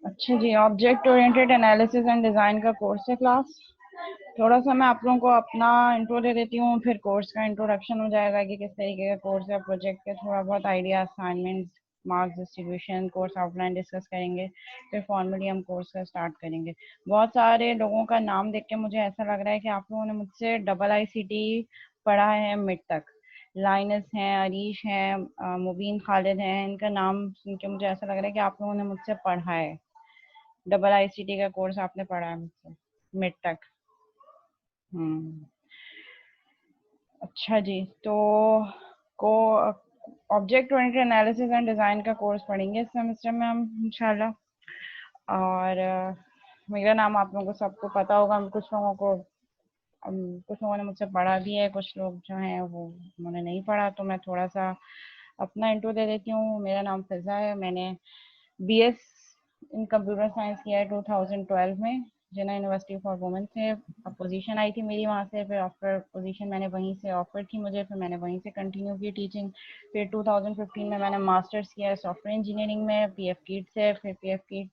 अच्छा जी, object oriented analysis and design का कोर्स है क्लास। थोड़ा सा मैं आप लोगों को अपना इंट्रो दे देती हूँ, फिर कोर्स का इंट्रोडक्शन हो जाएगा कि किस तरीके का कोर्स है, प्रोजेक्ट के थोड़ा बहुत idea, assignment, marks distribution, course outline discuss करेंगे, फिर फॉर्मली हम कोर्स का स्टार्ट करेंगे। बहुत सारे लोगों का नाम देख के मुझे ऐसा लग रहा है कि आप लोगों ने मुझसे डबल ICT पढ़ा है मिड तक। लाइनस हैं, अरीश हैं, मुबीन खालिद हैं, इनका नाम सुन के मुझे ऐसा लग रहा है कि आप लोगों ने मुझसे पढ़ा है। डबल ICT का कोर्स आपने पढ़ा है मुझसे मिड तक। हम्म। अच्छा जी, तो को object oriented analysis and design का कोर्स पढ़ेंगे इस सेमेस्टर में हम इंशाल्लाह। और मेरा नाम आप लोगों को सबको पता होगा। कुछ लोगों को कुछ लोगों ने मुझसे पढ़ा भी है, कुछ लोग जो हैं वो उन्होंने नहीं पढ़ा, तो मैं थोड़ा सा अपना इंट्रो दे देती हूँ। मेरा नाम फिज़ा है। मैंने BS इन कंप्यूटर साइंस किया है 2012 में जिन्ना यूनिवर्सिटी फॉर वुमेन से। पोजीशन आई थी मेरी वहाँ से, फिर ऑफर पोजीशन मैंने वहीं से ऑफर की मुझे, फिर मैंने वहीं से कंटिन्यू की टीचिंग। फिर 2015 में मैंने मास्टर्स किया सॉफ्टवेयर इंजीनियरिंग में PF किट से। फिर PF किट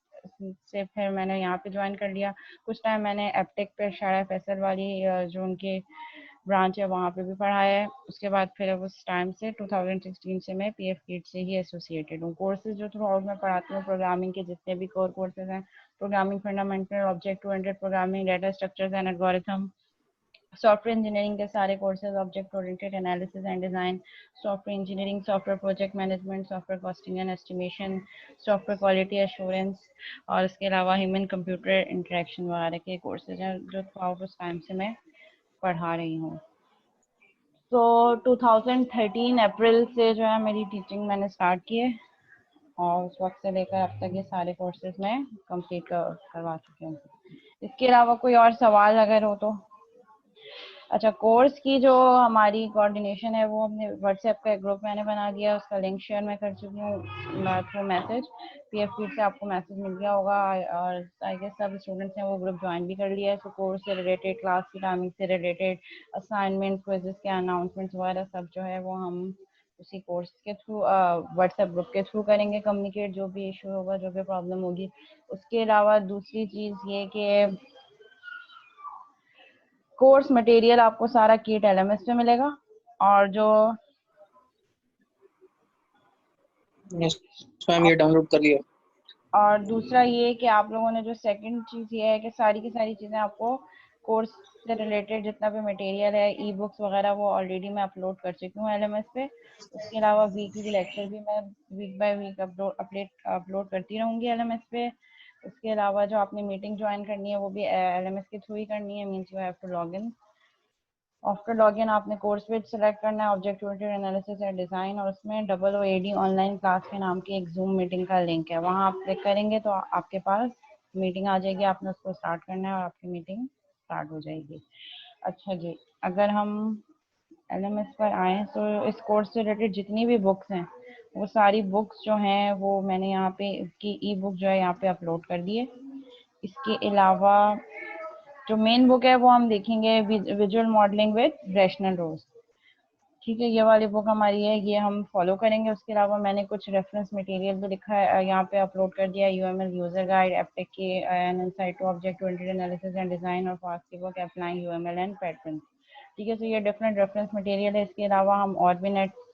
से फिर मैंने यहाँ पे ज्वाइन कर लिया। कुछ टाइम मैंने एपटेक पे शारा फैसल वाली जो उनके ब्रांच है वहाँ पे भी पढ़ा है। उसके बाद फिर अब उस टाइम से 2016 से मैं PF किट से ही एसोसिएटेड हूँ। कोर्सेज जो थ्रू आउट मैं पढ़ाती हूँ प्रोग्रामिंग के जितने भी कोर कोर्सेज हैं, programming fundamental, object oriented programming, data structures and algorithm, software engineering के सारे courses, object oriented analysis and design, software engineering, software project management, software costing and estimation, software quality assurance, और इसके अलावा human computer interaction वगैरह के courses हैं जो through out उस टाइम से मैं पढ़ा रही हूँ। तो 2013 अप्रैल से जो है मेरी टीचिंग मैंने स्टार्ट की है, और उस वक्त से लेकर अब तक ये सारे कोर्सेज मैं कंप्लीट करवा चुकी हूँ। इसके अलावा कोई और सवाल अगर हो तो। अच्छा, कोर्स की जो हमारी कोऑर्डिनेशन है वो हमने व्हाट्सएप का एक ग्रुप मैंने बना दिया है, उसका लिंक शेयर मैं कर चुकी हूँ थ्रू मैसेज। PF फीड से आपको मैसेज मिल गया होगा, और आई गेस सब स्टूडेंट्स ने वो ग्रुप ज्वाइन भी कर लिया है। तो कोर्स से रिलेटेड, क्लास की टाइमिंग से रिलेटेड, असाइनमेंट, क्विज़ेस के अनाउंसमेंट्स वगैरह सब जो है वो हम उसी कोर्स के थ्रू व्हाट्सएप ग्रुप के थ्रू करेंगे कम्युनिकेट, जो भी इशू होगा, जो भी प्रॉब्लम होगी। उसके अलावा दूसरी चीज़ ये कि कोर्स मटेरियल आपको सारा किट LMS पे मिलेगा। और जो यस मैम, ये डाउनलोड कर लिया। और दूसरा ये कि आप लोगों ने जो सेकंड चीज़ ये है कि सारी की सारी चीज़ें आपको कोर्स से रिलेटेड जितना भी मटेरियल है, ई बुक्स वगैरह, वो ऑलरेडी मैं अपलोड कर चुकी हूँ LMS पे। उसके अलावा वीकली लेक्चर भी मैं वीक बाय वीक अपलोड करती रहूँगी LMS पे। उसके अलावा जो आपने मीटिंग ज्वाइन करनी है वो भी LMS के थ्रू ही करनी है, means you have to log in. After login आपने कोर्स पेज सेलेक्ट करना है, object oriented analysis and design, और उसमें OOAD ऑनलाइन क्लास के नाम की एक जूम मीटिंग का लिंक है, वहाँ आप क्लिक करेंगे तो आपके पास मीटिंग आ जाएगी। आपने उसको स्टार्ट करना है और आपकी मीटिंग स्टार्ट हो जाएगी। अच्छा जी, अगर हम LMS पर आए तो इस कोर्स से रिलेटेड जितनी भी बुक्स हैं वो सारी बुक्स जो हैं वो मैंने यहाँ पे इसकी ई बुक जो है यहाँ पे अपलोड कर दी है। इसके अलावा जो मेन बुक है वो हम देखेंगे, विजुअल मॉडलिंग विद रैशनल रोज। ठीक है, ये वाली बुक हमारी है, ये हम फॉलो करेंगे। उसके अलावा मैंने कुछ रेफरेंस मटेरियल भी लिखा है यहाँ पे अपलोड कर दिया है, UML यूजर गाइड, एप्टेक के an insight to object oriented analysis and design, और फास्ट की book applying UML and pattern. ठीक है, तो ये डिफरेंट रेफरेंस मटेरियल है। इसके अलावा हम और भी नेट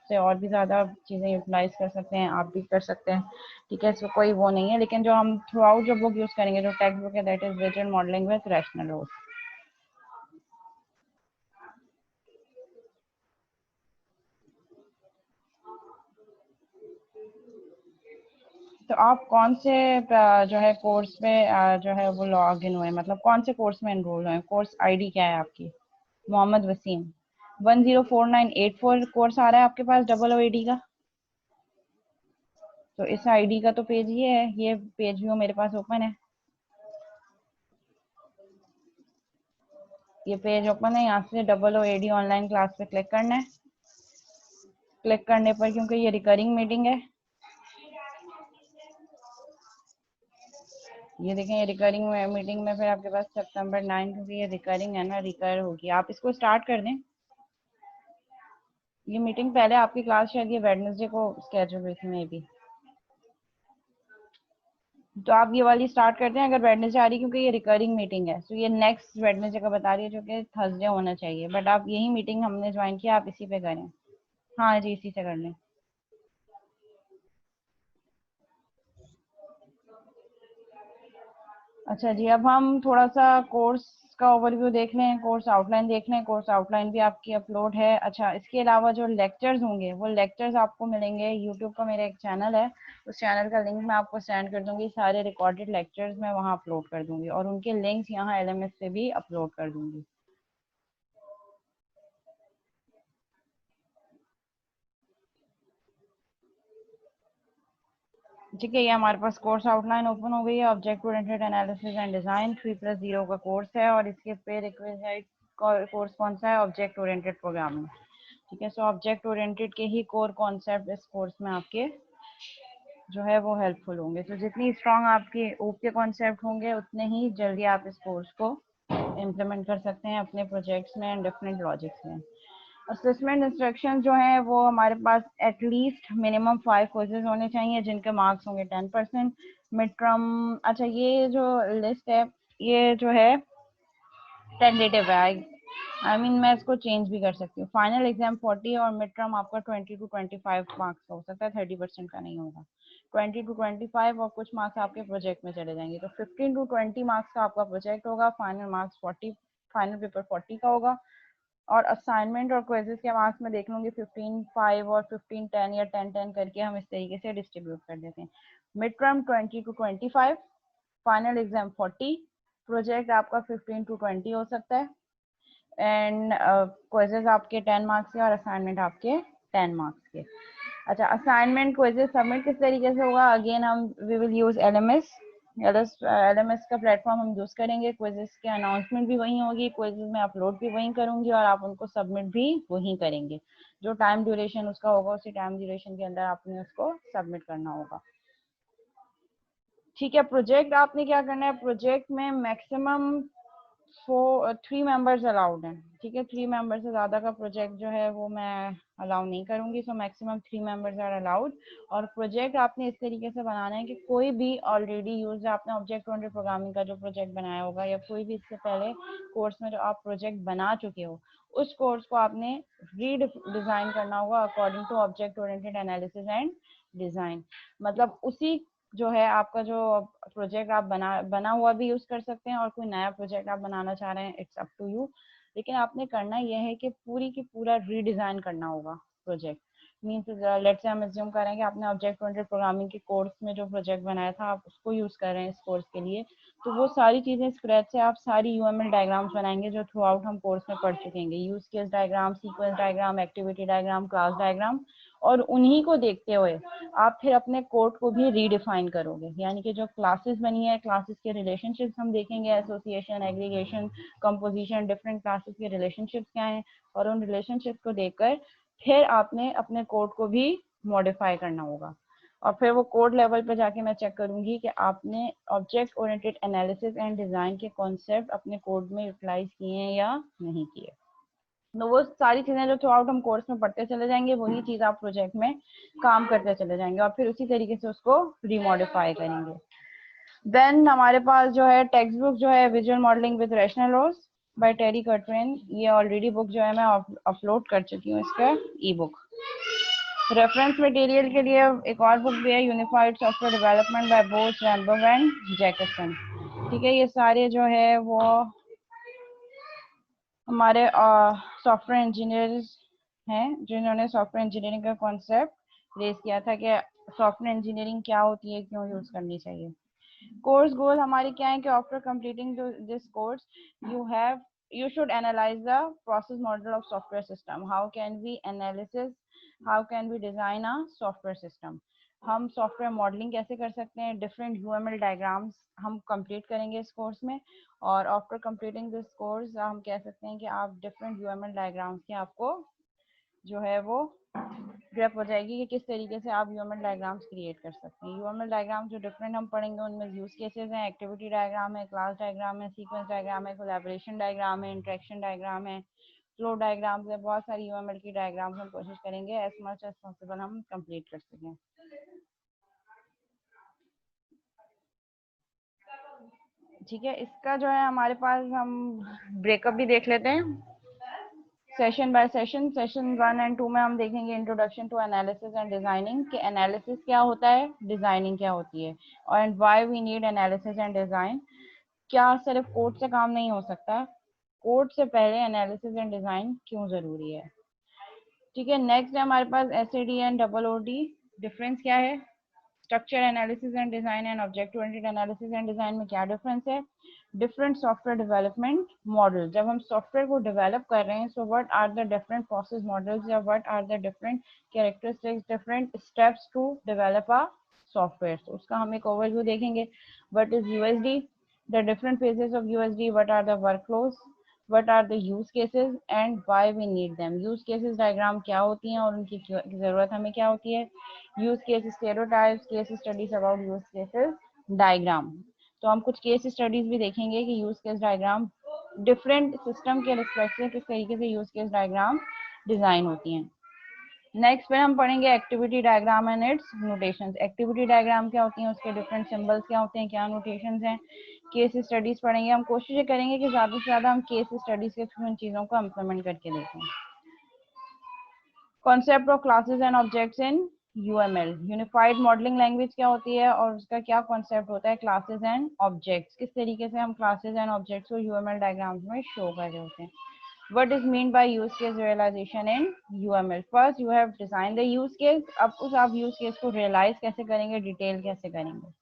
से और भी ज़्यादा चीज़ें यूटिलाइज कर सकते हैं, आप भी कर सकते हैं। ठीक है, इसमें कोई वो नहीं है, लेकिन जो हम थ्रू आउट जो बुक यूज़ करेंगे, जो टेक्स्ट बुक है, that is visual modelling with Rational Rose. तो आप कौन से जो है कोर्स में जो है वो लॉग इन हुए, मतलब कौन से कोर्स में एनरोल हुए? कोर्स ID क्या है आपकी? मोहम्मद वसीम 104984 कोर्स आ रहा है आपके पास OOAD का। तो इस ID का तो पेज ये है, ये पेज भी मेरे पास ओपन है। ये पेज ओपन है, यहाँ से OOAD ऑनलाइन क्लास पे क्लिक करना है। क्लिक करने पर, क्योंकि ये रिकरिंग मीटिंग है, ये देखें, ये रिकरिंग मीटिंग में फिर आपके पास September 9, क्योंकि ये रिकरिंग है ना, रिकर होगी। आप इसको स्टार्ट कर दें। ये मीटिंग पहले आपकी क्लास शायद ये वेडनेसडे को स्केड्यूल हुई थी मे बी। तो आप ये वाली स्टार्ट करते हैं अगर वेडनेसडे आ रही, क्योंकि ये रिकरिंग मीटिंग है, तो ये नेक्स्ट वेडनेसडे का बता रही है जो कि थर्सडे होना चाहिए, बट आप यही मीटिंग हमने ज्वाइन किया, आप इसी पे करें। हाँ जी, इसी से कर लें। अच्छा जी, अब हम थोड़ा सा कोर्स का ओवरव्यू देख लें, कोर्स आउटलाइन देख लें। कोर्स आउटलाइन भी आपकी अपलोड है। अच्छा, इसके अलावा जो लेक्चर्स होंगे वो लेक्चर्स आपको मिलेंगे यूट्यूब का, मेरा एक चैनल है, उस चैनल का लिंक मैं आपको सेंड कर दूंगी। सारे रिकॉर्डेड लेक्चर्स मैं वहाँ अपलोड कर दूंगी और उनके लिंक्स यहाँ LMS पे भी अपलोड कर दूंगी। ठीक है, ये हमारे पास कोर्स आउटलाइन ओपन हो गई है। Object oriented analysis and design 3+0 का कोर्स है और इसके पे रिक्विजिट कोर्स कौन सा है? Object oriented programming. ठीक है, सो ऑब्जेक्ट ओरिएंटेड के ही कोर कॉन्सेप्ट इस कोर्स में आपके जो है वो हेल्पफुल होंगे। तो जितनी स्ट्रांग आपके ओप के कॉन्सेप्ट होंगे उतने ही जल्दी आप इस कोर्स को इम्प्लीमेंट कर सकते हैं अपने प्रोजेक्ट्स में एंड डिफरेंट लॉजिक्स में। असेसमेंट इंस्ट्रक्शन जो है वो हमारे पास एटलीस्ट मिनिमम 5 क्विजेज होने चाहिए जिनके मार्क्स होंगे 10%। मिड टर्म, अच्छा ये जो लिस्ट है ये जो है टेंटेटिव है। आई मीन मैं इसको चेंज भी कर सकती हूँ। फाइनल एग्जाम 40 और मिड टर्म आपका 20 to 25 मार्क्स का हो सकता है, 30% का नहीं होगा। 20 to 25 और कुछ मार्क्स आपके प्रोजेक्ट में चले जाएंगे, तो 15 to 20 मार्क्स का आपका प्रोजेक्ट होगा। फाइनल मार्क्स 40, फाइनल पेपर 40 का होगा। और असाइनमेंट और क्विजेस के मार्क्स में देख लूंगी 15 5 और 15 10 या 10 10 करके हम इस तरीके से डिस्ट्रीब्यूट कर देते हैं। Mid term 20 to 25, final exam 40, project आपका 15 to 20 हो सकता है एंड क्विजेस आपके 10 मार्क्स के और असाइनमेंट आपके 10 मार्क्स के। अच्छा, असाइनमेंट क्विजेस सबमिट किस तरीके से होगा? अगेन हम वी विल यूज LMS का प्लेटफॉर्म हम यूज करेंगे। क्विजेस के अनाउंसमेंट भी वही होगी, क्विजेस में अपलोड भी वही करूंगी और आप उनको सबमिट भी वही करेंगे। जो टाइम ड्यूरेशन उसका होगा उसी टाइम ड्यूरेशन के अंदर आपने उसको सबमिट करना होगा। ठीक है, प्रोजेक्ट आपने क्या करना है? प्रोजेक्ट में मैक्सिमम 3 मेंबर्स अलाउड हैं। ठीक है, 3 मेंबर से ज़्यादा का प्रोजेक्ट जो है वो मैं अलाउ नहीं करूंगी, so maximum 3 members are allowed. और प्रोजेक्ट आपने इस तरीके से बनाना है कि कोई भी ऑलरेडी यूज आपने ऑब्जेक्ट ओरिएंटेड प्रोग्रामिंग का जो प्रोजेक्ट बनाया होगा या कोई भी इससे पहले कोर्स में जो आप प्रोजेक्ट बना चुके हो उस कोर्स को आपने रीडिजाइन करना होगा according to object oriented analysis and design. मतलब उसी जो है आपका जो प्रोजेक्ट आप बना हुआ भी यूज कर सकते हैं और कोई नया प्रोजेक्ट आप बनाना चाह रहे हैं, इट्स अप टू यू। लेकिन आपने करना यह है कि पूरी की पूरा रीडिजाइन करना होगा प्रोजेक्ट। मीन्स लेट्स से हम एज्यूम करें कि आपने ऑब्जेक्ट ओरिएंटेड प्रोग्रामिंग के कोर्स में जो प्रोजेक्ट बनाया था आप उसको यूज कर रहे हैं इस कोर्स के लिए, तो वो सारी चीजें स्क्रैच से आप सारी UML डायग्राम्स बनाएंगे जो थ्रू आउट हम कोर्स में पढ़ चुके हैं। Use case diagram, sequence diagram, activity diagram, class diagram, और उन्हीं को देखते हुए आप फिर अपने कोड को भी रीडिफाइन करोगे। यानी कि जो क्लासेस बनी है, क्लासेस के रिलेशनशिप्स हम देखेंगे, association, aggregation, composition, different classes के रिलेशनशिप्स क्या हैं, और उन रिलेशनशिप्स को देखकर फिर आपने अपने कोड को भी मॉडिफाई करना होगा। और फिर वो कोड लेवल पे जाके मैं चेक करूंगी कि आपने object oriented analysis and design के कॉन्सेप्ट अपने कोड में यूटिलाइज किए हैं या नहीं किए। तो वो सारी चीजें जो थ्रू आउट हम कोर्स में पढ़ते चले जाएंगे वही चीज आप प्रोजेक्ट में काम करते चले जाएंगे और फिर उसी तरीके से उसको रिमॉडिफाई करेंगे। देन हमारे पास जो है टेक्स्ट बुक जो है visual modelling with Rational loss by Terry Quatrani, ये ऑलरेडी बुक जो है मैं अपलोड कर चुकी हूँ, इसका ई बुक। रेफरेंस मटेरियल के लिए एक और बुक भी है, unified software development by both Rambo and Jackson. ठीक है, ये सारे जो है वो हमारे सॉफ्टवेयर इंजीनियर्स हैं जिन्होंने सॉफ्टवेयर इंजीनियरिंग का कॉन्सेप्ट रेज किया था कि सॉफ्टवेयर इंजीनियरिंग क्या होती है, क्यों यूज करनी चाहिए। कोर्स गोल हमारी क्या है कि after completing this course you should analyze the process model of software system. How can we design a software system? हम सॉफ्टवेयर मॉडलिंग कैसे कर सकते हैं, डिफरेंट UML डायग्राम्स हम कंप्लीट करेंगे इस कोर्स में। और आफ्टर कंप्लीटिंग दिस कोर्स हम कह सकते हैं कि आप डिफरेंट UML डायग्राम्स की आपको जो है वो ग्रेप हो जाएगी कि किस तरीके से आप UML डायग्राम्स क्रिएट कर सकते हैं। UML डायग्राम जो डिफरेंट हम पढ़ेंगे उनमें यूज केसेस हैं, एक्टिविटी डायग्राम है, क्लास डायग्राम है, सीक्वेंस डायग्राम है, कोलैबोरेशन डायग्राम है, इंटरेक्शन डायग्राम है, फ्लो डायग्राम्स है, बहुत सारी UML की डायग्राम्स हम कोशिश करेंगे एज मच एज पॉसिबल हम कंप्लीट कर सकें। ठीक है, इसका जो है हमारे पास हम ब्रेकअप भी देख लेते हैं session by session. Session 1 and 2 में हम देखेंगे introduction to analysis and designing, कि एनालिसिस क्या होता है, डिजाइनिंग क्या होती है, और and why we need analysis and design. क्या सिर्फ कोड से काम नहीं हो सकता, कोड से पहले एनालिसिस एंड डिजाइन क्यों जरूरी है। ठीक है, नेक्स्ट है हमारे पास SAD and double OD, difference क्या है, structure analysis and design and object oriented analysis and design में क्या डिफरेंस है, डिफरेंट सॉफ्टवेयर डेवलपमेंट मॉडल, जब हम सॉफ्टवेयर को डेवलप कर रहे हैं so what are the different process models या what are the different characteristics, different steps to develop a software, तो उसका हम एक ओवरव्यू देखेंगे। What is USD, the different phases of USD, what are the workflows, what are the use cases and why we need them, use cases diagram क्या होती हैं और उनकी ज़रूरत हमें क्या होती है, use case stereotypes, case studies about use cases diagram. तो हम कुछ केस स्टडीज भी देखेंगे कि use case diagram different system के रिस्पेक्ट से किस तरीके से यूज केस डायग्राम डिजाइन होती हैं। नेक्स्ट पे हम पढ़ेंगे activity diagram and it's notations, activity diagram क्या होती हैं, उसके डिफरेंट सिंबल्स क्या होते हैं, क्या नोटेशंस हैं। केस स्टडीज पढ़ेंगे, हम कोशिश ये करेंगे कि ज़्यादा से ज़्यादा हम केस स्टडीज के थ्रू इन चीज़ों को इम्प्लीमेंट करके देखें। Concept of classes and objects in UML, unified modelling language क्या होती है और उसका क्या कॉन्सेप्ट होता है, क्लासेस एंड ऑब्जेक्ट्स, किस तरीके से हम क्लासेस एंड ऑब्जेक्ट्स को यूएमएल डायग्राम्स में शो कर रहे होते हैं। What is mean by use case realization in UML? First, you have designed the use case. अब उस आप use case को realize कैसे करेंगे, डिटेल कैसे करेंगे।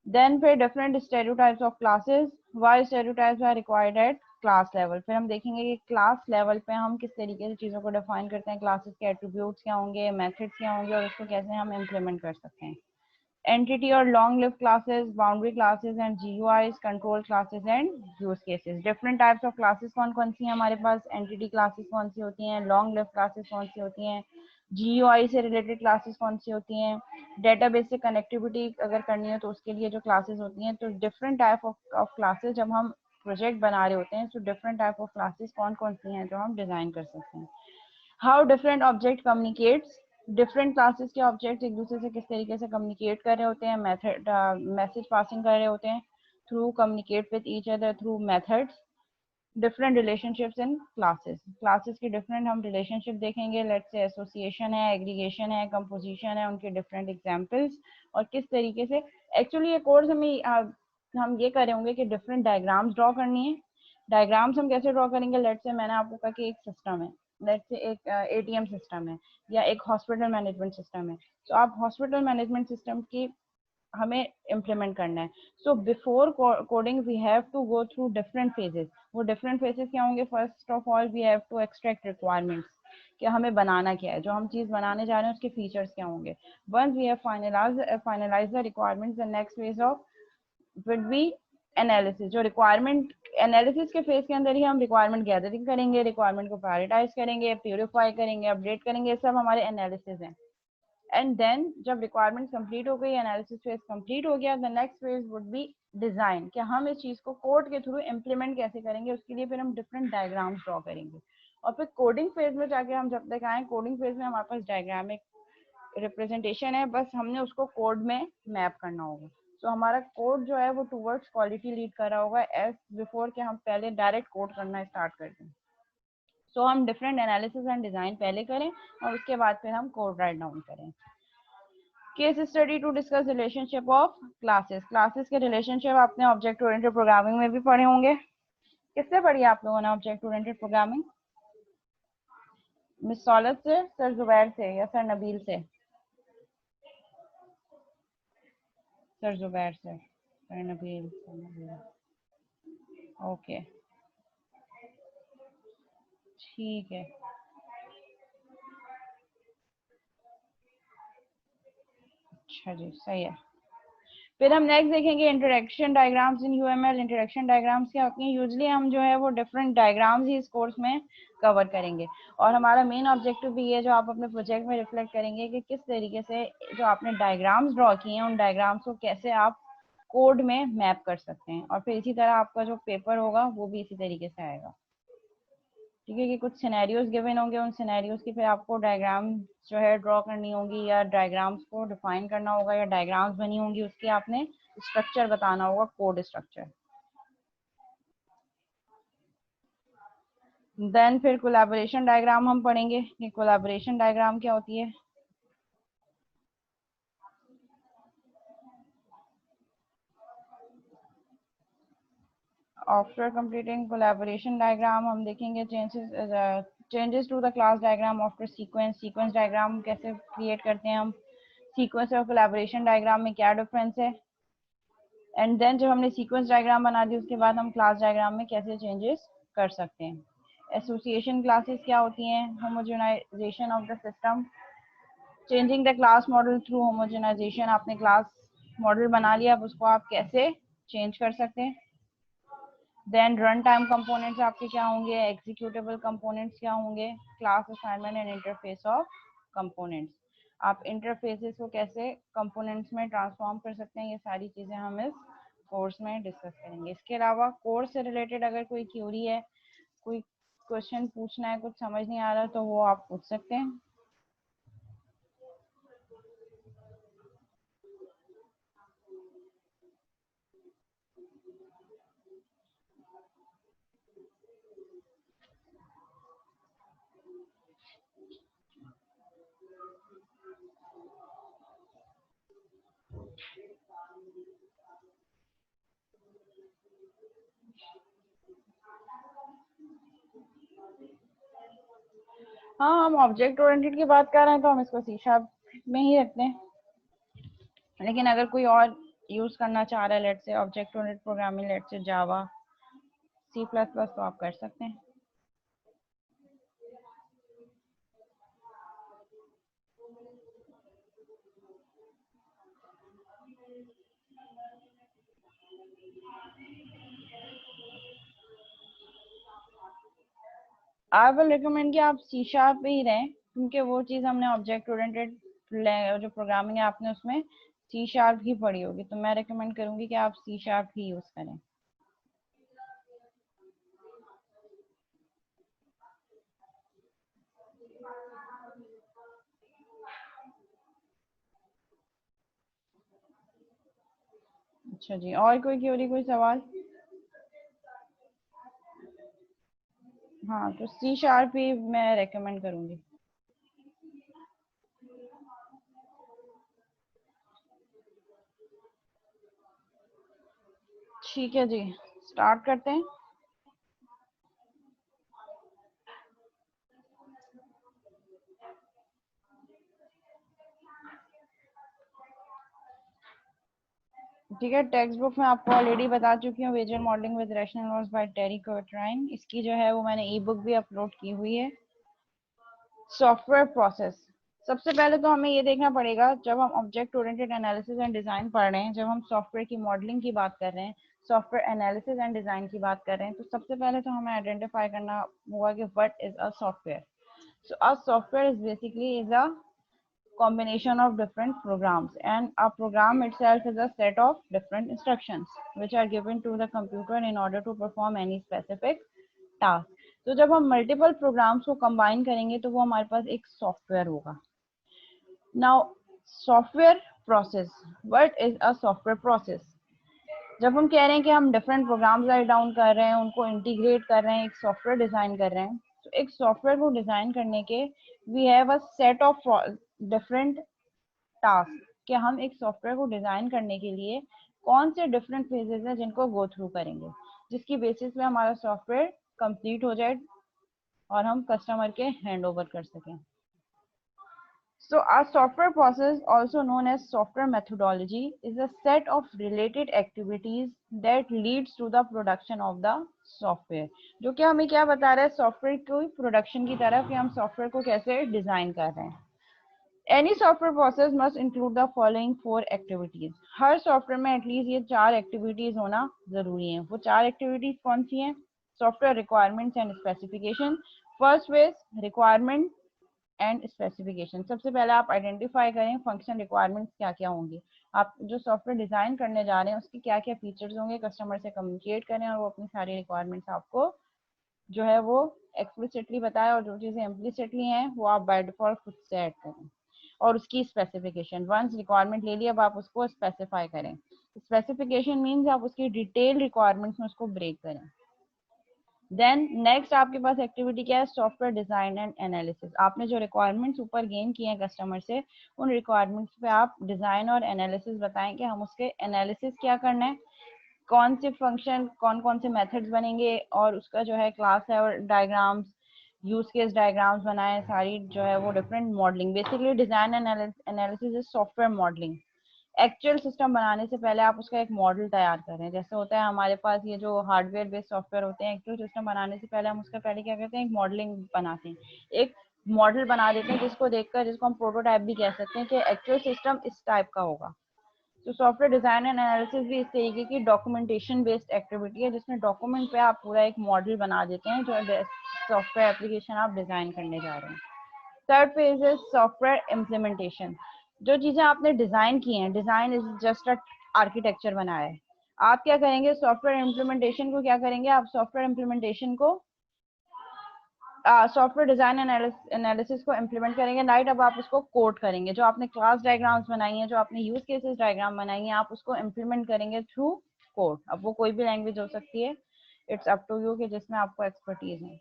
Then फिर different stereotypes of classes. Why stereotypes are required at class level? फिर हम देखेंगे कि class level पे हम किस तरीके से चीज़ों को define करते हैं, classes के attributes क्या होंगे, methods क्या होंगे और उसको कैसे हम implement कर सकते हैं। Entity or long-lived classes, boundary classes and GUIs, control classes and use cases. Different types of classes कौन कौन सी हैं हमारे पास, entity classes कौन सी होती हैं, long-lived classes कौन सी होती हैं, GUI से related classes कौन सी होती हैं, database से connectivity अगर करनी है तो उसके लिए जो classes होती हैं। तो different type of classes जब हम प्रोजेक्ट बना रहे होते हैं तो डिफरेंट टाइप ऑफ क्लासेस कौन कौन सी हैं जो हम डिजाइन कर सकते हैं। How different object communicates, different classes के ऑब्जेक्ट एक दूसरे से किस तरीके से कम्युनिकेट कर रहे होते हैं, मेथड मैसेज पासिंग कर रहे होते हैं through communicate with each other through methods. Different relationships in classes, classes की डिफरेंट हम रिलेशनशिप देखेंगे, लेट्स से एसोसिएशन है, एग्रीगेशन है, कंपोजिशन है, उनके डिफरेंट एग्जांपल्स और किस तरीके से एक्चुअली ये कोर्स हमें हम ये कर रहे होंगे कि डिफरेंट डायग्राम्स ड्रॉ करनी है। डायग्राम्स हम कैसे ड्रॉ करेंगे, लेट्स से मैंने आपको कहा कि एक सिस्टम है, लेट्स से एक एटीएम सिस्टम है या एक हॉस्पिटल मैनेजमेंट सिस्टम है। तो आप हॉस्पिटल मैनेजमेंट सिस्टम की हमें इम्प्लीमेंट करना है। So before coding we have to go through different phases. वो डिफरेंट फेजेस क्या होंगे, first of all we have to extract requirements, कि हमें बनाना क्या है, जो हम चीज़ बनाने जा रहे हैं उसके फीचर्स क्या होंगे। Once we have finalize the requirements, the next phase of will be analysis. जो रिक्वायरमेंट एनालिसिस के फेज के अंदर ही हम रिक्वायरमेंट गैदरिंग करेंगे, रिक्वायरमेंट को प्रायोरिटाइज करेंगे, प्यूरिफाई करेंगे, अपडेट करेंगे, ये सब हमारे एनालिसिस हैं। एंड देन जब रिक्वायरमेंट कंप्लीट हो गई, एनालिसिस फेज कंप्लीट हो गया, the next phase would be design, कि हम इस चीज को कोड के थ्रू इम्प्लीमेंट कैसे करेंगे, उसके लिए फिर हम डिफरेंट डायग्राम्स ड्रॉ करेंगे। और फिर कोडिंग फेज में जाके हम जब तक आए, कोडिंग फेज में हमारे पास डायग्रामिक रिप्रेजेंटेशन है, बस हमने उसको कोड में मैप करना होगा। तो हमारा कोड जो है वो टूवर्ड्स क्वालिटी लीड कर रहा होगा एज बिफोर के हम पहले डायरेक्ट कोड करना स्टार्ट कर दें। सो हम डिफरेंट एनालिसिस एंड डिजाइन पहले करें और उसके बाद फिर हम कोड राइट डाउन करें। Case study to discuss relationship of classes, classes के रिलेशनशिप आपने ऑब्जेक्ट ओरिएंटेड प्रोग्रामिंग में भी पढ़े होंगे। किससे पढ़ी आप लोगों ने object oriented programming, miss Saulat से, सर जुबैर से या सर नबील से? सर जुबैर से, sir Nabeel, sir Nabeel. Okay ठीक है, अच्छा जी सही है। फिर हम नेक्स्ट देखेंगे इंटरेक्शन डायग्राम्स इन यूएमएल। इंटरेक्शन डायग्राम्स क्या होती हैं, यूजुअली हम जो है वो डिफरेंट डायग्राम्स ही इस कोर्स में कवर करेंगे और हमारा मेन ऑब्जेक्टिव भी ये जो आप अपने प्रोजेक्ट में रिफ्लेक्ट करेंगे कि किस तरीके से जो आपने डायग्राम्स ड्रॉ किए हैं उन डायग्राम्स को कैसे आप कोड में मैप कर सकते हैं, और फिर इसी तरह आपका जो पेपर होगा वो भी इसी तरीके से आएगा। ठीक है, कि कुछ सिनेरियोज गिवन होंगे, उन सिनेरियोज की फिर आपको डायग्राम जो है ड्रॉ करनी होगी, या डायग्राम्स को डिफाइन करना होगा, या डायग्राम्स बनी होंगी उसकी आपने स्ट्रक्चर बताना होगा, कोड स्ट्रक्चर। देन फिर कोलैबोरेशन डायग्राम हम पढ़ेंगे कि कोलैबोरेशन डायग्राम क्या होती है। आफ्टर कंप्लीटिंग कोलैबोरेशन डायग्राम हम देखेंगे changes to the class diagram after sequence. Sequence diagram कैसे क्रिएट करते हैं हम, सीक्वेंस और कोलैबोरेशन डायग्राम में क्या डिफरेंस है। एंड देन जब हमने सीक्वेंस डायग्राम बना दी उसके बाद हम क्लास डायग्राम में कैसे चेंजेस कर सकते हैं। एसोसिएशन क्लासेस क्या होती हैं, homogenization of the system, changing the class model through homogenization. आपने क्लास मॉडल बना लिया, अब उसको आप कैसे चेंज कर सकते हैं। देन रन टाइम कंपोनेंट्स आपके क्या होंगे, एग्जीक्यूटेबल कंपोनेंट्स क्या होंगे, class assignment and interface of components. आप इंटरफेसेस को कैसे कंपोनेंट्स में ट्रांसफॉर्म कर सकते हैं, ये सारी चीज़ें हम इस कोर्स में डिस्कस करेंगे। इसके अलावा कोर्स से रिलेटेड अगर कोई क्यूरी है, कोई क्वेश्चन पूछना है, कुछ समझ नहीं आ रहा, तो वो आप पूछ सकते हैं। हाँ, हम ऑब्जेक्ट ओरिएंटेड की बात कर रहे हैं तो हम इसको सी शार्प में ही रखते हैं, लेकिन अगर कोई और यूज करना चाह रहा है, लेट से ऑब्जेक्ट ओरिएंटेड प्रोग्रामिंग, लेट से जावा, सी प्लस प्लस, तो आप कर सकते हैं। आई विल रिकमेंड कि आप सी शार्प पे ही रहें, क्योंकि वो चीज़ हमने ऑब्जेक्ट ओरिएंटेड जो प्रोग्रामिंग है आपने उसमें सी शार्प ही पढ़ी होगी, तो मैं रिकमेंड करूंगी कि आप सी शार्प ही यूज करें। अच्छा जी, और कोई क्वेरी, कोई सवाल? हाँ, तो सी शार्प ही मैं रेकमेंड करूंगी। ठीक है जी, स्टार्ट करते हैं। ठीक है, टेक्स्ट बुक में आपको ऑलरेडी बता चुकी हूँ, visual modelling with Rational nodes by Terry Quatrani. इसकी जो है वो मैंने ई बुक भी अपलोड की हुई है। सॉफ्टवेयर प्रोसेस, सबसे पहले तो हमें ये देखना पड़ेगा, जब हम object oriented analysis and design पढ़ रहे हैं, जब हम सॉफ्टवेयर की मॉडलिंग की बात कर रहे हैं, सॉफ्टवेयर एनालिसिस एंड डिजाइन की बात कर रहे हैं, तो सबसे पहले तो हमें आइडेंटिफाई करना होगा कि what is a software. So a software is basically is a combination of different programs, and a program itself is a set of different instructions which are given to the computer in order to perform any specific task। तो जब हम multiple programmes को combine करेंगे तो वो हमारे पास एक software होगा। Now software process, what is a software process. जब हम कह रहे हैं कि हम डिफरेंट प्रोग्राम्स राइट डाउन कर रहे हैं, उनको इंटीग्रेट कर रहे हैं, एक सॉफ्टवेयर डिजाइन कर रहे हैं, तो एक सॉफ्टवेयर को डिजाइन करने के we have a set of different task, कि हम एक सॉफ्टवेयर को डिजाइन करने के लिए कौन से डिफरेंट फेजेस हैं जिनको गो थ्रू करेंगे, जिसकी बेसिस पे हमारा सॉफ्टवेयर कंप्लीट हो जाए और हम कस्टमर के हैंड ओवर कर सकें। So our software process, also known as software methodology, is a set of related activities that leads to the production of the software। जो कि हमें क्या बता रहा है, सॉफ्टवेयर को प्रोडक्शन की तरफ, कि हम सॉफ्टवेयर को कैसे डिजाइन कर रहे हैं। Any software process must include the following 4 activities। Her software में एटलीस्ट ये 4 एक्टिविटीज होना जरूरी है। वो 4 एक्टिविटीज कौन सी हैं? Software requirements and specification. First phase requirement and specification. सबसे पहले आप आइडेंटिफाई करें फंक्शन रिक्वायरमेंट्स क्या क्या होंगी। आप जो सॉफ्टवेयर डिजाइन करने जा रहे हैं उसके क्या क्या फीचर्स होंगे, कस्टमर से कम्युनिकेट करें और वो अपनी सारी रिक्वायरमेंट्स आपको जो है वो एक्सप्लिसिटली बताए, और जो चीज़ें इम्प्लिसिटली हैं वो आप बाय डिफॉल्ट खुद से ऐड करें। और उसकी स्पेसिफिकेशन, वंस रिक्वायरमेंट ले लिया अब आप उसको स्पेसिफाई करें। स्पेसिफिकेशन मीन्स आप उसकी डिटेल रिक्वायरमेंट्स में उसको ब्रेक करें। देन नेक्स्ट आपके पास एक्टिविटी क्या है, सॉफ्टवेयर डिजाइन एंड एनालिसिस। आपने जो रिक्वायरमेंट्स ऊपर गेन किए हैं कस्टमर से, उन रिक्वायरमेंट्स पे आप डिजाइन और एनालिसिस बताएं कि हम उसके एनालिसिस क्या करना है, कौन से फंक्शन, कौन कौन से मेथड्स बनेंगे, और उसका जो है क्लास है और डायग्राम्स, यूज केस डायग्राम्स बनाए, सारी जो है वो different modelling. Basically design analysis is software modelling. Actual system बनाने से पहले आप उसका एक मॉडल तैयार करें। जैसे होता है हमारे पास ये जो हार्डवेयर बेस्ड सॉफ्टवेयर होते हैं, एक्चुअल सिस्टम बनाने से पहले हम उसका पहले क्या करते हैं, एक मॉडलिंग बनाते हैं, एक मॉडल बना देते हैं जिसको देखकर, जिसको हम प्रोटोटाइप भी कह सकते हैं कि एक्चुअल सिस्टम इस टाइप का होगा। तो सॉफ्टवेयर डिजाइन एंड एनालिसिस भी इस तरीके की डॉक्यूमेंटेशन बेस्ड एक्टिविटी है, जिसमें डॉक्यूमेंट पे आप पूरा एक मॉडल बना देते हैं जो सॉफ्टवेयर एप्लीकेशन आप डिजाइन करने जा रहे हैं। थर्ड फेज है सॉफ्टवेयर इम्प्लीमेंटेशन। जो चीजें आपने डिजाइन की हैं, design is just a architecture बनाया है, आप क्या करेंगे, सॉफ्टवेयर इम्प्लीमेंटेशन को क्या करेंगे, आप सॉफ्टवेयर इम्प्लीमेंटेशन को सॉफ्टवेयर डिजाइन एनालिसिस को इम्प्लीमेंट करेंगे। राइट, अब आप उसको कोड करेंगे, जो आपने क्लास डायग्राम्स बनाई हैं, जो आपने यूज केसेस डायग्राम बनाई हैं, आप उसको इम्प्लीमेंट करेंगे थ्रू कोड। अब वो कोई भी लैंग्वेज हो सकती है, इट्स अप टू यू कि जिसमें आपको एक्सपर्टीज है।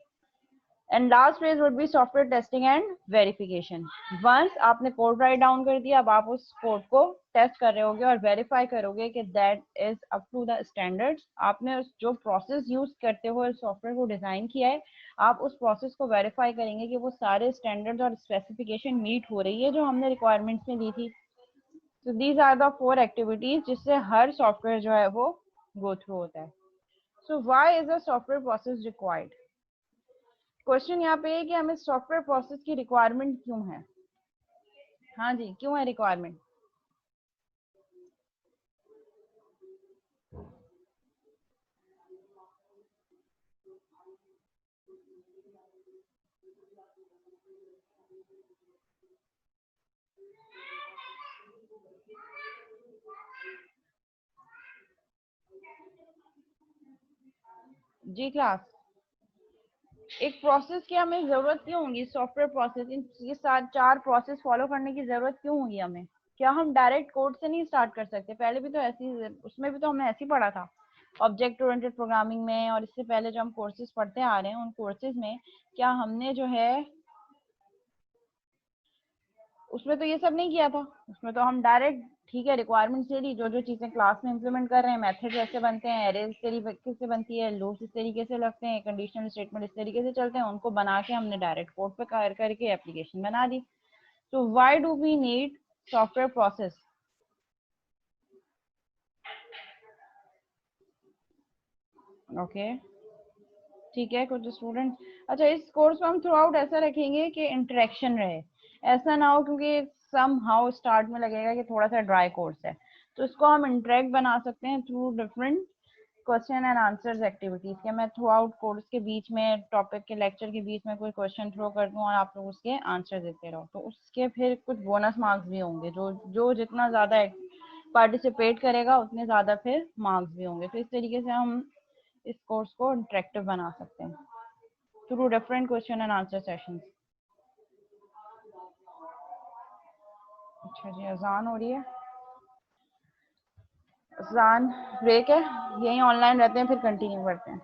And last phase would be software testing and verification. Once आपने कोड राइट डाउन कर दिया, अब आप उस कोड को टेस्ट कर रहे होगे और वेरीफाई करोगे कि that is up to the standards. आपने उस जो प्रोसेस यूज करते हुए सॉफ्टवेयर को डिजाइन किया है, आप उस प्रोसेस को वेरीफाई करेंगे कि वो सारे स्टैंडर्ड्स और स्पेसिफिकेशन मीट हो रही है जो हमने रिक्वायरमेंट्स में दी थी। तो दीज आर द 4 एक्टिविटीज जिससे हर सॉफ्टवेयर जो है वो गो थ्रू होता है। So why is a software process required. Question यहाँ पे है कि हमें सॉफ्टवेयर प्रोसेस की रिक्वायरमेंट क्यों है। हाँ जी, क्यों है रिक्वायरमेंट। जी क्लास, एक प्रोसेस की हमें जरूरत क्यों होगी, सॉफ्टवेयर प्रोसेस, इन ये चार प्रोसेस फॉलो करने की जरूरत क्यों होगी हमें। क्या हम डायरेक्ट कोड से नहीं स्टार्ट कर सकते, पहले भी तो ऐसी, उसमें भी तो हमने ऐसे ही पढ़ा था ऑब्जेक्ट ओरिएंटेड प्रोग्रामिंग में, और इससे पहले जो हम कोर्सेज पढ़ते आ रहे हैं उन कोर्सेज में क्या हमने जो है उसमें तो ये सब नहीं किया था। उसमें तो हम डायरेक्ट, ठीक है, रिक्वायरमेंट से ली, जो जो चीजें क्लास में इंप्लीमेंट कर रहे हैं, मेथड ऐसे बनते हैं, एरे इस तरीके से बनती है, लूप्स इस तरीके से लगते हैं, कंडीशनल स्टेटमेंट इस तरीके से चलते हैं, उनको बना के हमने डायरेक्ट कोड पे कर करके एप्लीकेशन बना दी। तो why do we need software process. Okay, ठीक है, कुछ स्टूडेंट, अच्छा इस कोर्स में हम थ्रू आउट ऐसा रखेंगे कि इंटरेक्शन रहे, ऐसा ना हो क्योंकि सम हाउ स्टार्ट में लगेगा कि थोड़ा सा ड्राई कोर्स है। तो इसको हम इंटरेक्ट बना सकते हैं through different question and answers activities के। मैं थ्रू आउट कोर्स के बीच में, टॉपिक के लेक्चर के बीच में कोई क्वेश्चन थ्रो कर दूं और आप लोग उसके आंसर देते रहो, तो उसके फिर कुछ बोनस मार्क्स भी होंगे, जो जो जितना ज्यादा पार्टिसिपेट करेगा उतने ज्यादा फिर मार्क्स भी होंगे। तो इस तरीके से हम इस कोर्स को इंटरेक्टिव बना सकते हैं through different question and answer sessions. अच्छा जी, अजान हो रही है, अजान ब्रेक है, यहीं ऑनलाइन रहते हैं फिर कंटिन्यू करते हैं।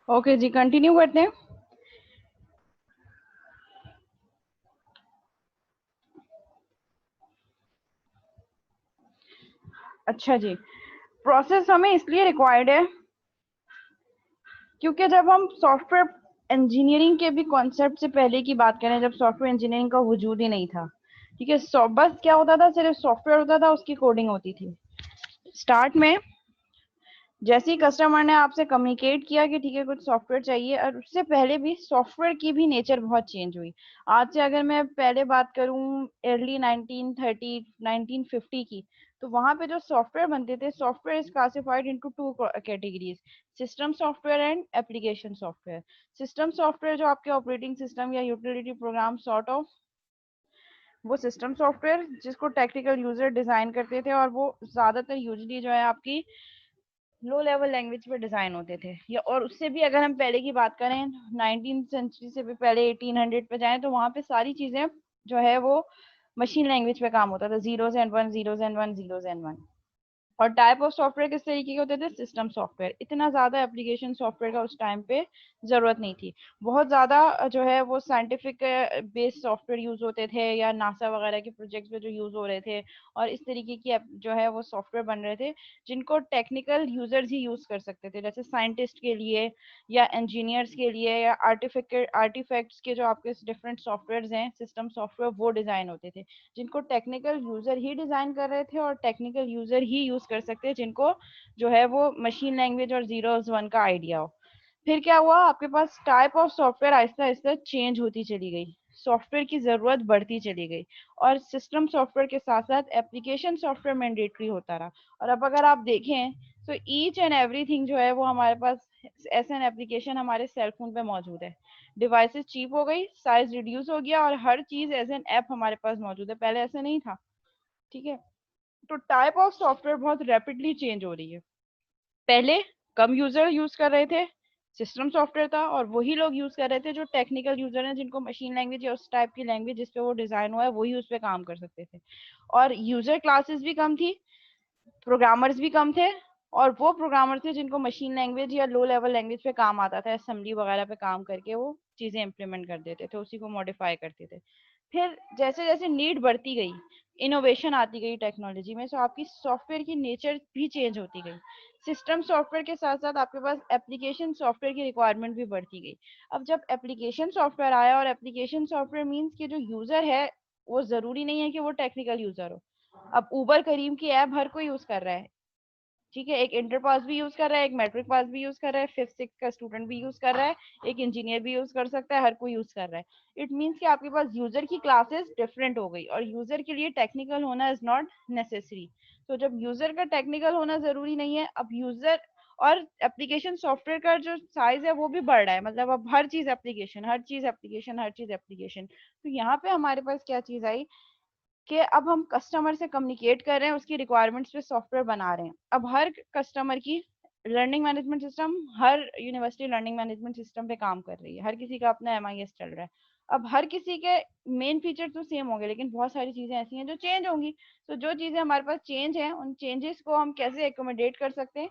ओके जी, कंटिन्यू करते हैं। अच्छा जी, प्रोसेस हमें इसलिए रिक्वायर्ड है क्योंकि जब हम सॉफ्टवेयर इंजीनियरिंग के भी कॉन्सेप्ट से पहले की बात करें, जब सॉफ्टवेयर इंजीनियरिंग का वजूद ही नहीं था, ठीक है, बस क्या होता था, सिर्फ सॉफ्टवेयर होता था, उसकी कोडिंग होती थी। स्टार्ट में जैसे ही कस्टमर ने आपसे कम्युनिकेट किया कि ठीक है कुछ सॉफ्टवेयर चाहिए, और उससे पहले भी सॉफ्टवेयर की भी नेचर बहुत चेंज हुई। आज से अगर मैं पहले बात करूं अर्ली 1930 1950 की, तो वहां पे जो सॉफ्टवेयर बनते थे, software is classified into two categories, system software and application software. System software जो आपके ऑपरेटिंग सिस्टम या यूटिलिटी प्रोग्राम सॉर्ट ऑफ, वो सिस्टम सॉफ्टवेयर जिसको टेक्निकल यूजर डिजाइन करते थे, और वो ज्यादातर यूजली जो है आपकी लो लेवल लैंग्वेज पे डिजाइन होते थे। या और उससे भी अगर हम पहले की बात करें, 19th सेंचुरी से भी पहले 1800 पे जाएं, तो वहां पे सारी चीजें जो है वो मशीन लैंग्वेज पे काम होता था, zeros and one, zeros and one, zeros and one. और टाइप ऑफ सॉफ्टवेयर किस तरीके के होते थे, सिस्टम सॉफ्टवेयर। इतना ज्यादा एप्लीकेशन सॉफ्टवेयर का उस टाइम पे जरूरत नहीं थी। बहुत ज्यादा जो है वो साइंटिफिक बेस्ड सॉफ्टवेयर यूज होते थे, या नासा वगैरह के प्रोजेक्ट्स में जो यूज हो रहे थे, और इस तरीके की जो है वो सॉफ्टवेयर बन रहे थे जिनको टेक्निकल यूजर्स ही यूज कर सकते थे, जैसे साइंटिस्ट के लिए या इंजीनियर्स के लिए, या आर्टिफैक्ट्स के जो आपके डिफरेंट सॉफ्टवेयर हैं सिस्टम सॉफ्टवेयर, वो डिजाइन होते थे जिनको टेक्निकल यूजर ही डिजाइन कर रहे थे, और टेक्निकल यूजर ही यूज कर सकते हैं, जिनको जो है वो मशीन लैंग्वेज और जीरोस वन का आइडिया हो। फिर क्या हुआ, आपके पास type of software Aahista Aahista change होती चली गई, सॉफ्टवेयर की जरूरत बढ़ती चली गई, और सिस्टम सॉफ्टवेयर के साथ साथ एप्लीकेशन सॉफ्टवेयर मैंडेटरी होता रहा। और अब अगर आप देखें तो ईच एंड एवरीथिंग जो है वो हमारे पास एस एन एप्लीकेशन हमारे सेल फोन पे मौजूद है। डिवाइसेस चीप हो गई, साइज रिड्यूस हो गया, और हर चीज एज एन ऐप हमारे पास मौजूद है, पहले ऐसा नहीं था। ठीक है, तो टाइप ऑफ सॉफ्टवेयर बहुत रैपिडली चेंज हो रही है। पहले कम यूजर यूज कर रहे थे, सिस्टम सॉफ्टवेयर था, और वही लोग यूज कर रहे थे जो टेक्निकल यूजर हैं, जिनको मशीन लैंग्वेज या उस टाइप की लैंग्वेज जिस पे वो डिजाइन हुआ है वही उस पे काम कर सकते थे। और यूजर क्लासेस भी कम थी, प्रोग्रामर्स भी कम थे, और वो प्रोग्रामर थे जिनको मशीन लैंग्वेज या लो लेवल लैंग्वेज पे काम आता था, असेंबली वगैरह पे काम करके वो चीजें इंप्लीमेंट कर देते थे, उसी को मॉडिफाई करते थे। फिर जैसे जैसे नीड बढ़ती गई, इनोवेशन आती गई टेक्नोलॉजी में, तो आपकी सॉफ्टवेयर की नेचर भी चेंज होती गई। सिस्टम सॉफ्टवेयर के साथ साथ आपके पास एप्लीकेशन सॉफ्टवेयर की रिक्वायरमेंट भी बढ़ती गई। अब जब एप्लीकेशन सॉफ्टवेयर आया, और एप्लीकेशन सॉफ्टवेयर मीन्स कि जो यूजर है वो जरूरी नहीं है कि वो टेक्निकल यूजर हो। अब उबर करीम की ऐप हर कोई यूज कर रहा है, ठीक है, एक इंटर पास भी यूज कर रहा है, एक मैट्रिक पास भी यूज कर रहा है, फिफ्थ सिक्स का स्टूडेंट भी यूज कर रहा है, एक इंजीनियर भी यूज कर सकता है, हर कोई यूज कर रहा है। इट मीन्स कि आपके पास यूजर की क्लासेस डिफरेंट हो गई, और यूजर के लिए टेक्निकल होना इज नॉट नेसेसरी। तो जब यूजर का टेक्निकल होना जरूरी नहीं है, अब यूजर और एप्लीकेशन सॉफ्टवेयर का जो साइज है वो भी बढ़ रहा है, मतलब अब हर चीज एप्लीकेशन, हर चीज एप्लीकेशन, हर चीज एप्लीकेशन। तो यहाँ पे हमारे पास क्या चीज आई कि अब हम कस्टमर से कम्युनिकेट कर रहे हैं, उसकी रिक्वायरमेंट्स पे सॉफ्टवेयर बना रहे हैं। अब हर कस्टमर की लर्निंग मैनेजमेंट सिस्टम, हर यूनिवर्सिटी लर्निंग मैनेजमेंट सिस्टम पे काम कर रही है, हर किसी का अपना MIS चल रहा है। अब हर किसी के मेन फीचर तो सेम होंगे, लेकिन बहुत सारी चीजें ऐसी हैं जो चेंज होंगी। तो जो चीजें हमारे पास चेंज है, उन चेंजेस को हम कैसे एकोमोडेट कर सकते हैं।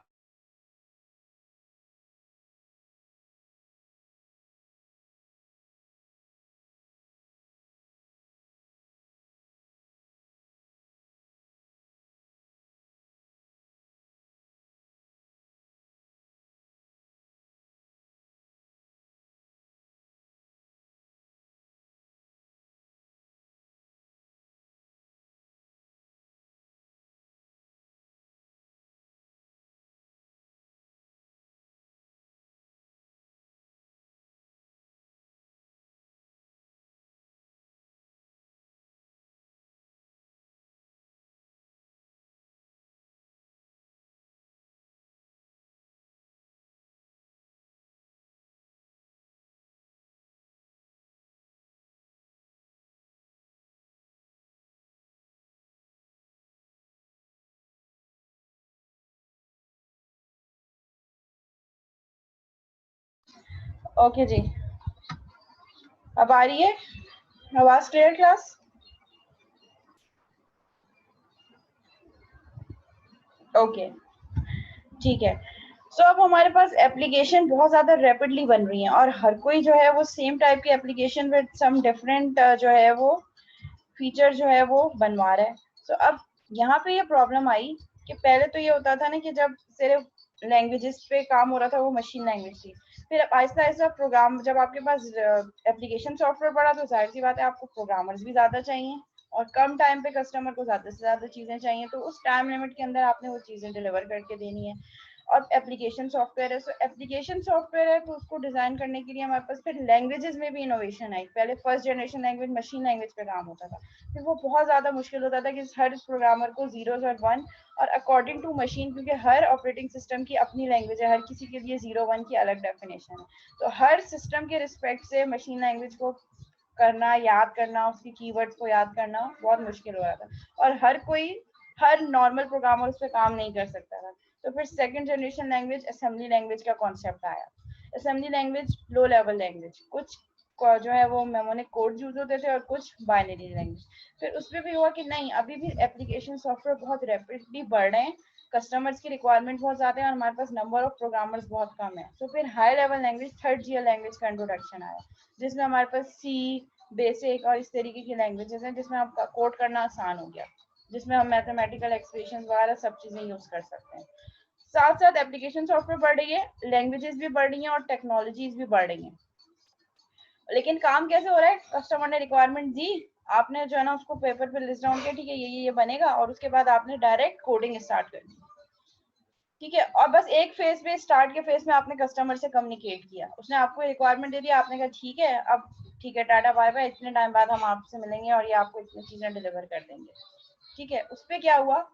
ओके जी, अब आ रही है आवाज क्लियर क्लास? ओके, ठीक है। सो अब हमारे पास एप्लीकेशन बहुत ज़्यादा रैपिडली बन रही हैं और हर कोई जो है वो सेम टाइप की एप्लीकेशन विद सम डिफरेंट जो है वो फीचर जो है वो बनवा रहा है। सो अब यहाँ पे ये प्रॉब्लम आई कि पहले तो ये होता था ना कि जब सिर्फ लैंग्वेजेस पे काम हो रहा था वो मशीन लैंग्वेज थी, फिर अब आहिस्ता आहिस्ता प्रोग्राम जब आपके पास एप्लीकेशन सॉफ्टवेयर पड़ा तो जाहिर सी बात है आपको प्रोग्रामर्स भी ज़्यादा चाहिए और कम टाइम पे कस्टमर को ज़्यादा से ज़्यादा चीज़ें चाहिए, तो उस टाइम लिमिट के अंदर आपने वो चीज़ें डिलीवर करके देनी है। और एप्लीकेशन सॉफ्टवेयर है, सो एप्लीकेशन सॉफ्टवेयर है तो उसको डिजाइन करने के लिए हमारे पास फिर लैंग्वेजेस में भी इनोवेशन आई। पहले first generation language machine language पे काम होता था, फिर वो बहुत ज्यादा मुश्किल होता था कि हर प्रोग्रामर को जीरोस और वन और अकॉर्डिंग टू मशीन, क्योंकि हर ऑपरेटिंग सिस्टम की अपनी लैंग्वेज है, हर किसी के लिए जीरो वन की अलग डेफिनेशन है, तो हर सिस्टम के रिस्पेक्ट से मशीन लैंग्वेज को करना, याद करना, उसकी कीवर्ड्स को याद करना बहुत मुश्किल हो रहा था और हर कोई, हर नॉर्मल प्रोग्रामर उस पर काम नहीं कर सकता था। तो फिर second generation language assembly language का कॉन्सेप्ट आया। Assembly language low level language, कुछ जो है वो मेमोनिक कोड यूज होते थे और कुछ बाइनरी लैंग्वेज। फिर उसमें भी हुआ कि नहीं, अभी भी एप्लीकेशन सॉफ्टवेयर बहुत रैपिडली बढ़ रहे हैं, कस्टमर्स की रिक्वायरमेंट बहुत ज्यादा है और हमारे पास नंबर ऑफ प्रोग्रामर्स बहुत कम है। तो फिर high level language third GR language का इंट्रोडक्शन आया, जिसमें हमारे पास सी, बेसिक और इस तरीके की लैंग्वेजेस हैं जिसमें आपका कोड करना आसान हो गया, जिसमें हम मैथमेटिकल एक्सप्रेशन वगैरह सब चीजें यूज कर सकते हैं। साथ साथ एप्लीकेशन सॉफ्टवेयर बढ़ रही है, लैंग्वेजेस भी बढ़ रही हैं और टेक्नोलॉजीज भी बढ़ रही हैं, लेकिन काम कैसे हो रहा है, कस्टमर ने रिक्वायरमेंट दी, आपने जो है ना उसको पेपर पे लिस्ट डाउन किया, ठीक है ये बनेगा, और उसके बाद आपने डायरेक्ट कोडिंग स्टार्ट कर दी, ठीक है, और बस एक फेज पे, स्टार्ट के फेज में आपने कस्टमर से कम्युनिकेट किया, उसने आपको रिक्वायरमेंट दे दिया, आपने कहा ठीक है, अब ठीक है टाटा बाय बाय, इतने टाइम बाद हम आपसे मिलेंगे और ये आपको इतनी चीजें डिलीवर कर देंगे, ठीक है। उस पे क्या हुआ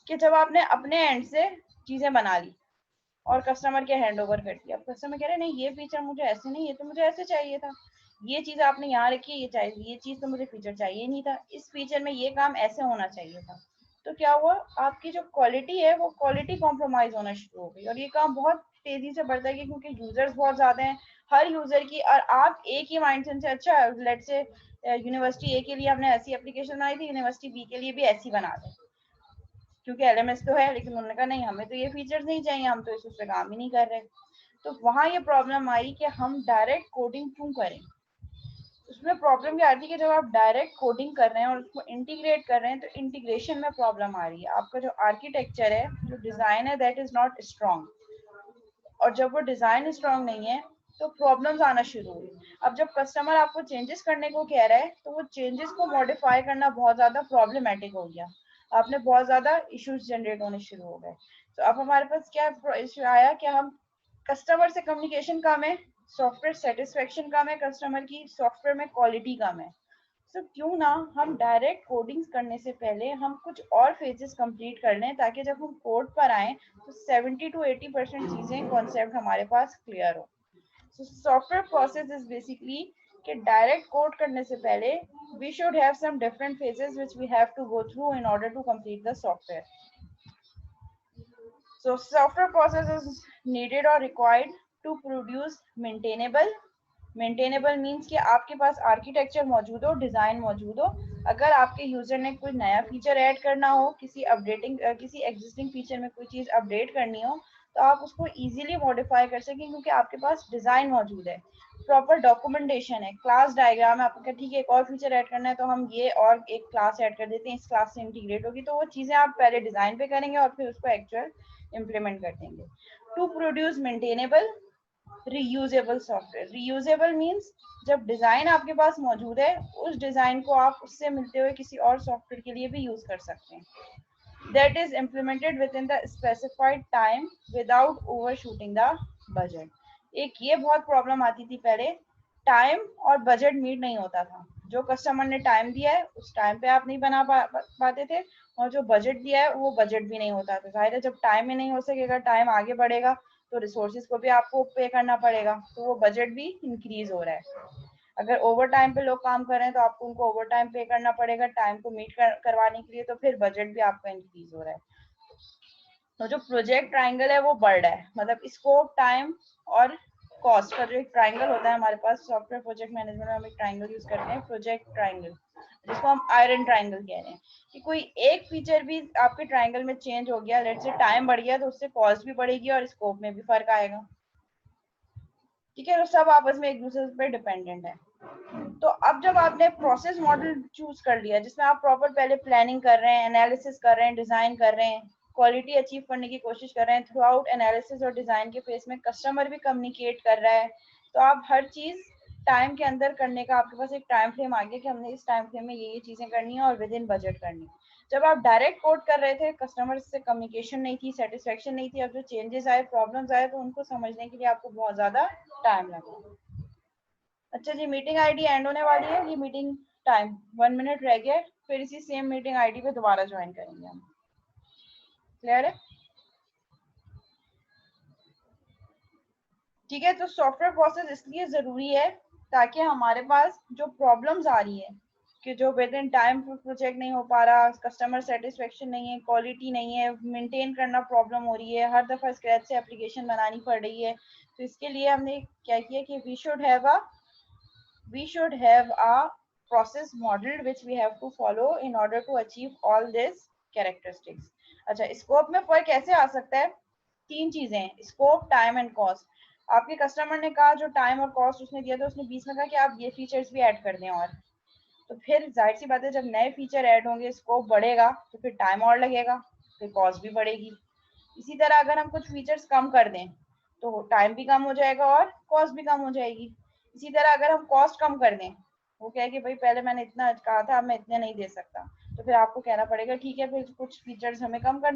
कि जब आपने अपने एंड से चीजें बना ली और कस्टमर के हैंड ओवर कर दिया, अब कस्टमर कह रहे नहीं ये फीचर मुझे ऐसे नहीं, ये तो मुझे ऐसे चाहिए था, ये चीज आपने यहाँ रखी है, ये चाहिए, ये चीज तो मुझे फीचर चाहिए नहीं था, इस फीचर में ये काम ऐसे होना चाहिए था। तो क्या हुआ, आपकी जो क्वालिटी है वो क्वालिटी कॉम्प्रोमाइज होना शुरू हो गई और ये काम बहुत तेजी से बढ़ता है क्योंकि यूजर्स बहुत ज्यादा हैं, हर यूजर की, और आप एक ही माइंडसेट से, अच्छा लेट से यूनिवर्सिटी ए के लिए हमने ऐसी एप्लीकेशन बनाई थी, यूनिवर्सिटी बी के लिए भी ऐसी बना दें, क्योंकि एलएमएस तो है, लेकिन उन्होंने कहा नहीं हमें तो ये फीचर्स नहीं चाहिए, हम तो इस पे काम ही नहीं कर रहे। तो वहां ये प्रॉब्लम आई कि हम डायरेक्ट कोडिंग क्यों करें। उसमें प्रॉब्लम क्या आती है कि जब आप डायरेक्ट कोडिंग कर रहे हैं और उसको इंटीग्रेट कर रहे हैं तो इंटीग्रेशन में प्रॉब्लम आ रही है, आपका जो आर्किटेक्चर है, जो डिजाइन है, दैट इज नॉट स्ट्रॉन्ग, और जब वो डिजाइन स्ट्रॉन्ग नहीं है तो प्रॉब्लम्स आना शुरू हुई। अब जब कस्टमर आपको चेंजेस करने को कह रहा है तो वो चेंजेस को मॉडिफाई करना बहुत ज्यादा प्रॉब्लमेटिक हो गया, आपने बहुत ज्यादा इश्यूज जनरेट होने शुरू हो गए। तो अब हमारे पास क्या इश्यू आया कि हम, कस्टमर से कम्युनिकेशन कम है, सॉफ्टवेयर सेटिस्फेक्शन कम है कस्टमर की, सॉफ्टवेयर में क्वालिटी कम है। तो क्यों ना हम डायरेक्ट कोडिंग करने से पहले हम कुछ और फेजेस कंप्लीट कर लें, ताकि जब हम कोड पर आए तो 70 to 80% चीजें, कॉन्सेप्ट हमारे पास क्लियर हो। So software process is basically कि डायरेक्ट कोड करने से पहले we should have some different phases which we have to go through in order to complete the software. So software process is needed or required to produce maintainable. Maintainable means कि आपके पास architecture मौजूद हो, design मौजूद हो, अगर आपके user ने कोई नया फीचर ऐड करना हो, किसी अपडेटिंग किसी एग्जिस्टिंग फीचर में कोई चीज अपडेट करनी हो, तो आप उसको इजीली मॉडिफाई कर सकें क्योंकि आपके पास डिजाइन मौजूद है, प्रॉपर डॉक्यूमेंटेशन है, क्लास डायग्राम है, आपको क्या ठीक है एक और फीचर ऐड करना है तो हम ये और एक क्लास ऐड कर देते हैं, इस क्लास से इंटीग्रेट होगी, तो वो चीजें आप पहले डिजाइन पे करेंगे और फिर उसको एक्चुअल इम्प्लीमेंट कर देंगे। To produce maintainable reusable software, reusable means जब डिजाइन आपके पास मौजूद है उस डिजाइन को आप उससे मिलते हुए किसी और सॉफ्टवेयर के लिए भी यूज कर सकते हैं, that is implemented with in the specified time without over shooting the budget. एक ये बहुत प्रॉब्लम आती थी पहले, टाइम और बजट मीट नहीं होता था, जो कस्टमर ने टाइम दिया है उस टाइम पे आप नहीं बना पाते थे, और जो बजट दिया है वो बजट भी नहीं होता था। जाहिर है जब टाइम ही नहीं हो सकेगा, टाइम आगे बढ़ेगा तो रिसोर्सेज को भी आपको पे करना पड़ेगा, तो वो बजट भी इंक्रीज हो रहा है। अगर ओवर टाइम पे लोग काम कर रहे हैं तो आपको उनको ओवर टाइम पे करना पड़ेगा टाइम को मीट करवाने के लिए, तो फिर बजट भी आपका इंक्रीज हो रहा है। तो जो प्रोजेक्ट ट्रायंगल है वो बढ़ रहा है, मतलब स्कोप, टाइम और कॉस्ट का जो एक ट्राइंगल होता है हमारे पास सॉफ्टवेयर प्रोजेक्ट मैनेजमेंट में, हम एक ट्राइंगल यूज करते हैं, प्रोजेक्ट ट्राइंगल, जिसको हम आयरन ट्राइंगल कह रहे हैं, कि कोई एक फीचर भी आपके ट्राइंगल में चेंज हो गया, लेट से टाइम बढ़ गया, तो उससे कॉस्ट भी बढ़ेगी और स्कोप में भी फर्क आएगा। ठीक है, तो सब आपस में एक दूसरे पे डिपेंडेंट है। तो अब जब आपने प्रोसेस मॉडल चूज कर लिया जिसमें आप प्रॉपर पहले प्लानिंग कर रहे हैं, एनालिसिस कर रहे हैं, डिजाइन कर रहे हैं, क्वालिटी अचीव करने की कोशिश कर रहे हैं, थ्रू आउट एनालिसिस और डिजाइन के फेस में कस्टमर भी कम्युनिकेट कर रहा है, तो आप हर चीज टाइम के अंदर करने का आपके पास एक टाइम फ्रेम आ गया कि हमने इस टाइम फ्रेम में ये चीजें करनी है और विद इन बजट करनी है। जब आप डायरेक्ट कोड कर रहे थे, कस्टमर से कम्युनिकेशन नहीं थी, सेटिस्फेक्शन नहीं थी, अब जो चेंजेस आए, प्रॉब्लम्स आए, तो उनको समझने के लिए आपको बहुत ज्यादा टाइम लगा। अच्छा जी, मीटिंग आईडी एंड होने वाली है, ये मीटिंग टाइम 1 मिनट रह गया है, फिर इसी सेम मीटिंग आईडी पे दोबारा ज्वाइन करेंगे हम। क्लियर है? ठीक है, तो सॉफ्टवेयर प्रोसेस इसलिए जरूरी है ताकि हमारे पास जो प्रॉब्लम्स आ रही है कि जो विद इन टाइम प्रोजेक्ट नहीं हो पा रहा, कस्टमर सेटिस्फेक्शन नहीं है, क्वालिटी नहीं है, मेंटेन करना प्रॉब्लम हो रही है, हर दफा स्क्रैच से एप्लीकेशन बनानी पड़ रही है, तो इसके लिए हमने क्या किया कि we should have a process model which we have to follow in order to achieve all these characteristics. अच्छा, स्कोप में फर्क कैसे आ सकता है? तीन चीजें हैं, स्कोप, टाइम एंड कॉस्ट। आपके कस्टमर ने कहा, जो टाइम और कॉस्ट उसने दिया था, उसने बीच में कहा कि आप ये फीचर्स भी ऐड कर दें, और तो फिर जाहिर सी बात है जब नए फीचर ऐड होंगे, स्कोप बढ़ेगा, तो फिर टाइम और लगेगा, फिर कॉस्ट भी बढ़ेगी। इसी तरह अगर हम कुछ फीचर्स कम कर दें तो टाइम भी कम हो जाएगा और कॉस्ट भी कम हो जाएगी। इसी तरह अगर हम कॉस्ट कम कर दें, वो क्या है कि भाई पहले मैंने इतना कहा था, अब मैं इतने नहीं दे सकता, तो फिर आपको कहना पड़ेगा ठीक है, फिर कुछ फीचर्स हमें कम कर